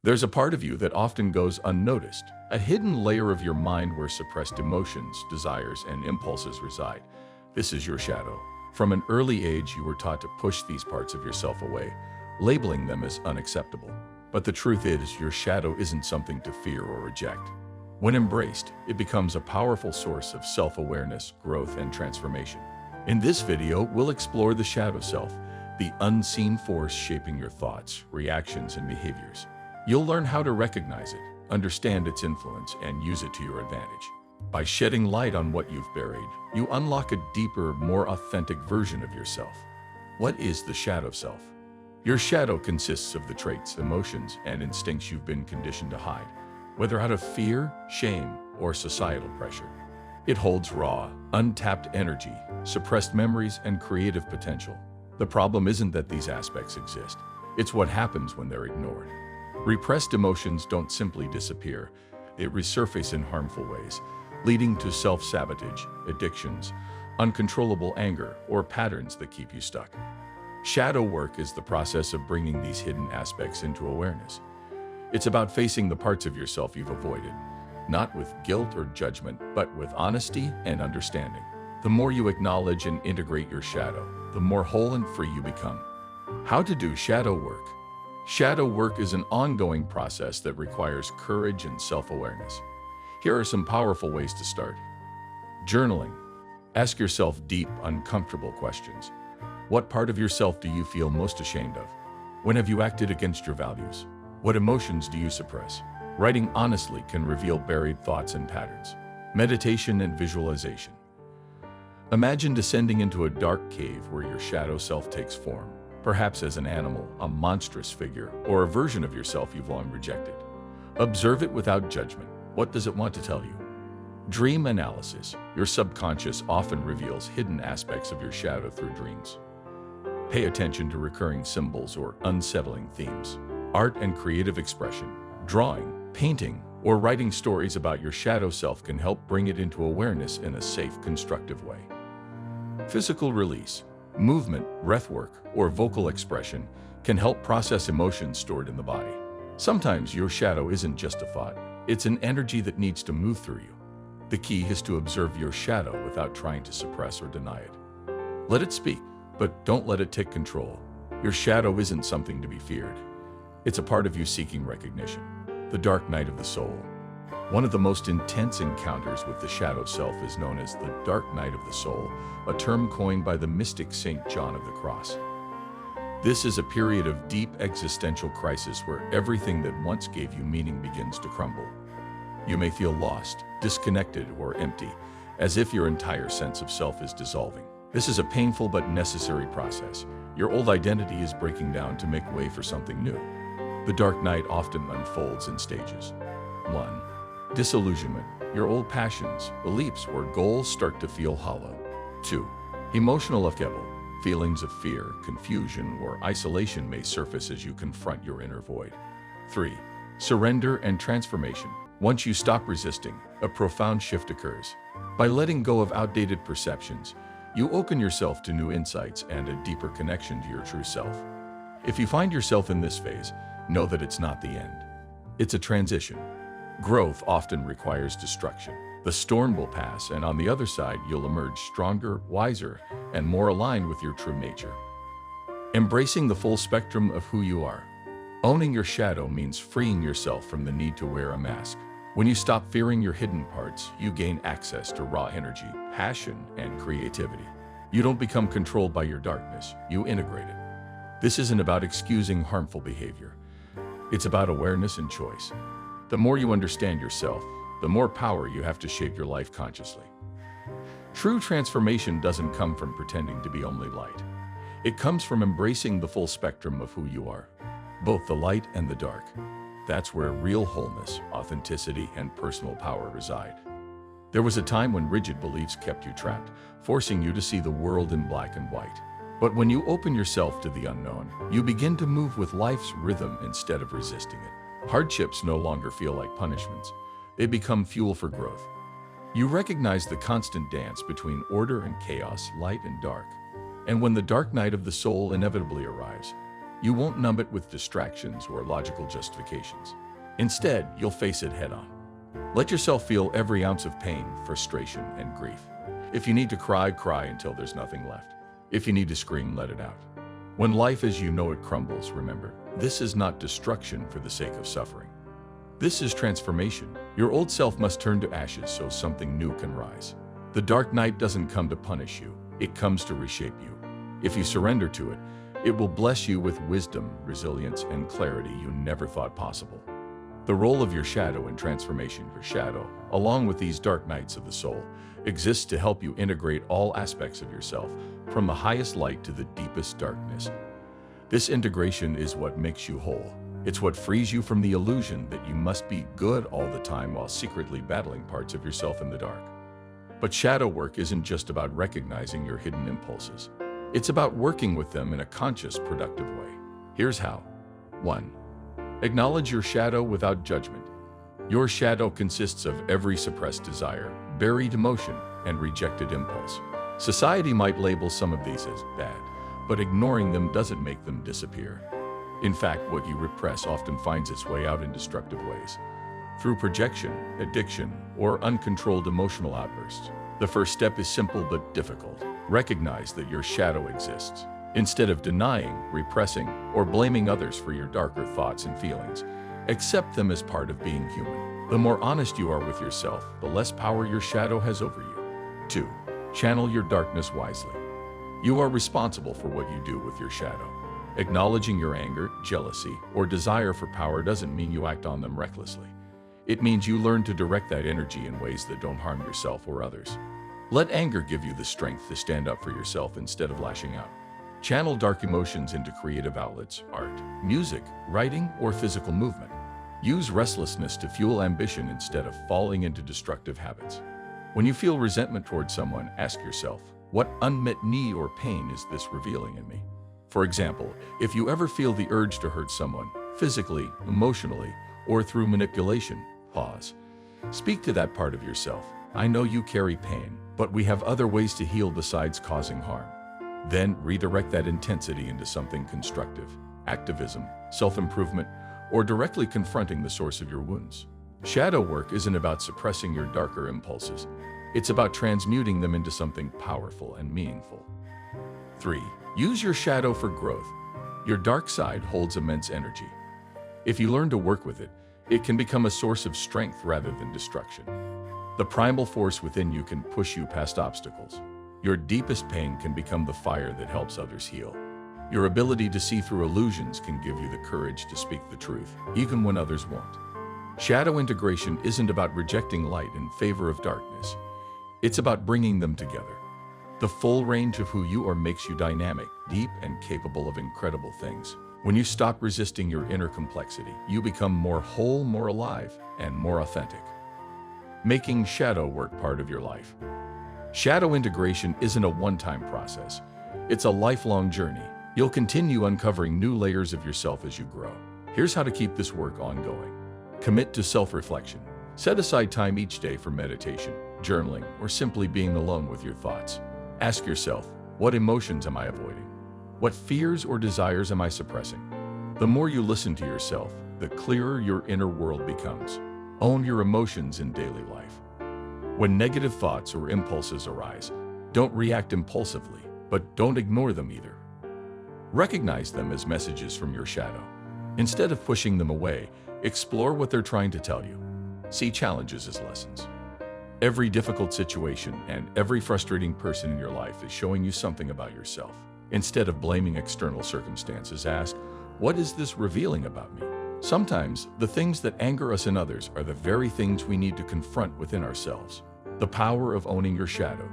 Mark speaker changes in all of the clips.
Speaker 1: There's a part of you that often goes unnoticed, a hidden layer of your mind where suppressed emotions, desires, and impulses reside. This is your shadow. From an early age, you were taught to push these parts of yourself away, labeling them as unacceptable. But the truth is, your shadow isn't something to fear or reject. When embraced, it becomes a powerful source of self-awareness, growth, and transformation. In this video, we'll explore the shadow self, the unseen force shaping your thoughts, reactions, and behaviors. You'll learn how to recognize it, understand its influence, and use it to your advantage. By shedding light on what you've buried, you unlock a deeper, more authentic version of yourself. What is the shadow self? Your shadow consists of the traits, emotions, and instincts you've been conditioned to hide, whether out of fear, shame, or societal pressure. It holds raw, untapped energy, suppressed memories, and creative potential. The problem isn't that these aspects exist. It's what happens when they're ignored. Repressed emotions don't simply disappear. They resurface in harmful ways, leading to self-sabotage, addictions, uncontrollable anger, or patterns that keep you stuck. Shadow work is the process of bringing these hidden aspects into awareness. It's about facing the parts of yourself you've avoided, not with guilt or judgment, but with honesty and understanding. The more you acknowledge and integrate your shadow, the more whole and free you become. How to do shadow work? Shadow work is an ongoing process that requires courage and self-awareness. Here are some powerful ways to start. Journaling. Ask yourself deep, uncomfortable questions. What part of yourself do you feel most ashamed of? When have you acted against your values? What emotions do you suppress? Writing honestly can reveal buried thoughts and patterns. Meditation and visualization. Imagine descending into a dark cave where your shadow self takes form, perhaps as an animal, a monstrous figure, or a version of yourself you've long rejected. Observe it without judgment. What does it want to tell you? Dream analysis. Your subconscious often reveals hidden aspects of your shadow through dreams. Pay attention to recurring symbols or unsettling themes. Art and creative expression. Drawing, painting, or writing stories about your shadow self can help bring it into awareness in a safe, constructive way. Physical release. Movement, breathwork, or vocal expression can help process emotions stored in the body. Sometimes your shadow isn't just a thought, it's an energy that needs to move through you. The key is to observe your shadow without trying to suppress or deny it. Let it speak, but don't let it take control. Your shadow isn't something to be feared. It's a part of you seeking recognition. The dark night of the soul. One of the most intense encounters with the shadow self is known as the dark night of the soul, a term coined by the mystic Saint John of the Cross. This is a period of deep existential crisis where everything that once gave you meaning begins to crumble. You may feel lost, disconnected, or empty, as if your entire sense of self is dissolving. This is a painful but necessary process. Your old identity is breaking down to make way for something new. The dark night often unfolds in stages. 1. Disillusionment. Your old passions, beliefs, or goals start to feel hollow. 2. Emotional upheaval. Feelings of fear, confusion, or isolation may surface as you confront your inner void. 3. Surrender and transformation. Once you stop resisting, a profound shift occurs. By letting go of outdated perceptions, you open yourself to new insights and a deeper connection to your true self. If you find yourself in this phase, know that it's not the end. It's a transition. Growth often requires destruction. The storm will pass, and on the other side, you'll emerge stronger, wiser, and more aligned with your true nature. Embracing the full spectrum of who you are. Owning your shadow means freeing yourself from the need to wear a mask. When you stop fearing your hidden parts, you gain access to raw energy, passion, and creativity. You don't become controlled by your darkness, you integrate it. This isn't about excusing harmful behavior. It's about awareness and choice. The more you understand yourself, the more power you have to shape your life consciously. True transformation doesn't come from pretending to be only light. It comes from embracing the full spectrum of who you are, both the light and the dark. That's where real wholeness, authenticity, and personal power reside. There was a time when rigid beliefs kept you trapped, forcing you to see the world in black and white. But when you open yourself to the unknown, you begin to move with life's rhythm instead of resisting it. Hardships no longer feel like punishments. They become fuel for growth. You recognize the constant dance between order and chaos, light and dark. And when the dark night of the soul inevitably arrives, You won't numb it with distractions or logical justifications. Instead, you'll face it head-on. Let yourself feel every ounce of pain, frustration, and grief. If you need to cry, cry until there's nothing left. If you need to scream, let it out. When life as you know it crumbles, remember, this is not destruction for the sake of suffering. This is transformation. Your old self must turn to ashes so something new can rise. The dark night doesn't come to punish you, it comes to reshape you. If you surrender to it, it will bless you with wisdom, resilience, and clarity you never thought possible. The role of your shadow in transformation, your shadow, along with these dark nights of the soul, exists to help you integrate all aspects of yourself, from the highest light to the deepest darkness. This integration is what makes you whole. It's what frees you from the illusion that you must be good all the time while secretly battling parts of yourself in the dark. But shadow work isn't just about recognizing your hidden impulses. It's about working with them in a conscious, productive way. Here's how. 1. Acknowledge your shadow without judgment. Your shadow consists of every suppressed desire, buried emotion, and rejected impulse. Society might label some of these as bad, but ignoring them doesn't make them disappear. In fact, what you repress often finds its way out in destructive ways. Through projection, addiction, or uncontrolled emotional outbursts. The first step is simple but difficult. Recognize that your shadow exists. Instead of denying, repressing, or blaming others for your darker thoughts and feelings, accept them as part of being human. The more honest you are with yourself, the less power your shadow has over you. 2. Channel your darkness wisely. You are responsible for what you do with your shadow. Acknowledging your anger, jealousy, or desire for power doesn't mean you act on them recklessly. It means you learn to direct that energy in ways that don't harm yourself or others. Let anger give you the strength to stand up for yourself instead of lashing out. Channel dark emotions into creative outlets, art, music, writing, or physical movement. Use restlessness to fuel ambition instead of falling into destructive habits. When you feel resentment towards someone, ask yourself, what unmet need or pain is this revealing in me? For example, if you ever feel the urge to hurt someone, physically, emotionally, or through manipulation, pause. Speak to that part of yourself. I know you carry pain, but we have other ways to heal besides causing harm. Then redirect that intensity into something constructive, activism, self-improvement, or directly confronting the source of your wounds. Shadow work isn't about suppressing your darker impulses. It's about transmuting them into something powerful and meaningful. 3. Use your shadow for growth. Your dark side holds immense energy. If you learn to work with it, it can become a source of strength rather than destruction. The primal force within you can push you past obstacles. Your deepest pain can become the fire that helps others heal. Your ability to see through illusions can give you the courage to speak the truth, even when others won't. Shadow integration isn't about rejecting light in favor of darkness. It's about bringing them together. The full range of who you are makes you dynamic, deep, and capable of incredible things. When you stop resisting your inner complexity, you become more whole, more alive, and more authentic. Making shadow work part of your life. Shadow integration isn't a one-time process. It's a lifelong journey. You'll continue uncovering new layers of yourself as you grow. Here's how to keep this work ongoing. Commit to self-reflection. Set aside time each day for meditation, journaling, or simply being alone with your thoughts. Ask yourself, what emotions am I avoiding? What fears or desires am I suppressing? The more you listen to yourself, the clearer your inner world becomes. Own your emotions in daily life. When negative thoughts or impulses arise, don't react impulsively, but don't ignore them either. Recognize them as messages from your shadow. Instead of pushing them away, explore what they're trying to tell you. See challenges as lessons. Every difficult situation and every frustrating person in your life is showing you something about yourself. Instead of blaming external circumstances, ask, what is this revealing about me? Sometimes, the things that anger us in others are the very things we need to confront within ourselves. The power of owning your shadow.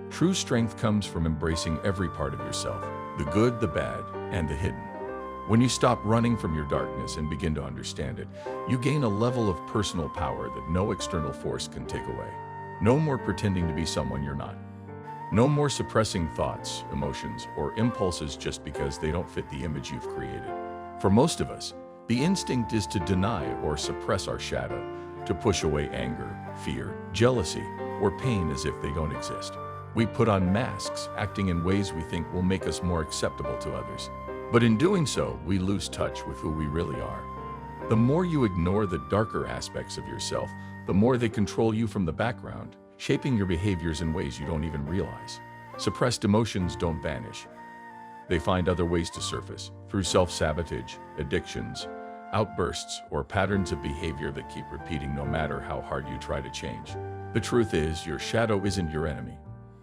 Speaker 1: True strength comes from embracing every part of yourself, the good, the bad, and the hidden. When you stop running from your darkness and begin to understand it, you gain a level of personal power that no external force can take away. No more pretending to be someone you're not. No more suppressing thoughts, emotions, or impulses just because they don't fit the image you've created. For most of us, the instinct is to deny or suppress our shadow, to push away anger, fear, jealousy, or pain as if they don't exist. We put on masks, acting in ways we think will make us more acceptable to others. But in doing so, we lose touch with who we really are. The more you ignore the darker aspects of yourself, the more they control you from the background, shaping your behaviors in ways you don't even realize. Suppressed emotions don't vanish. They find other ways to surface, through self-sabotage, addictions, outbursts, or patterns of behavior that keep repeating no matter how hard you try to change. The truth is, your shadow isn't your enemy.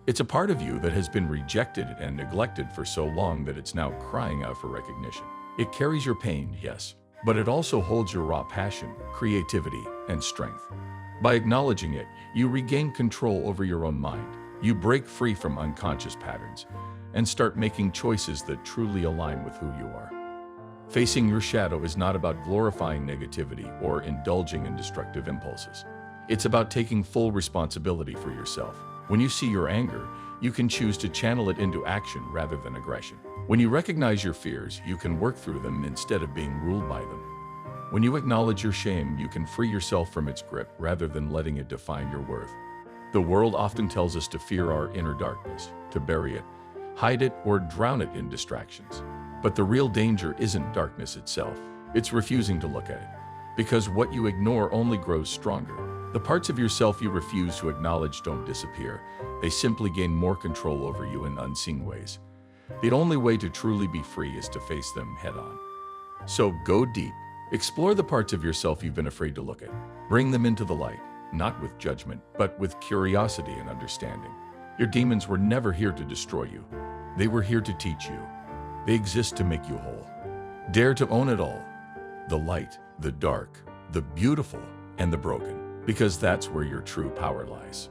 Speaker 1: It's a part of you that has been rejected and neglected for so long that it's now crying out for recognition. It carries your pain, yes, but it also holds your raw passion, creativity, and strength. By acknowledging it, you regain control over your own mind. You break free from unconscious patterns and start making choices that truly align with who you are. Facing your shadow is not about glorifying negativity or indulging in destructive impulses. It's about taking full responsibility for yourself. When you see your anger, you can choose to channel it into action rather than aggression. When you recognize your fears, you can work through them instead of being ruled by them. When you acknowledge your shame, you can free yourself from its grip rather than letting it define your worth. The world often tells us to fear our inner darkness, to bury it, hide it, or drown it in distractions. But the real danger isn't darkness itself. It's refusing to look at it. Because what you ignore only grows stronger. The parts of yourself you refuse to acknowledge don't disappear. They simply gain more control over you in unseen ways. The only way to truly be free is to face them head-on. So go deep. Explore the parts of yourself you've been afraid to look at. Bring them into the light, not with judgment, but with curiosity and understanding. Your demons were never here to destroy you. They were here to teach you. They exist to make you whole. Dare to own it all. The light, the dark, the beautiful, and the broken. Because that's where your true power lies.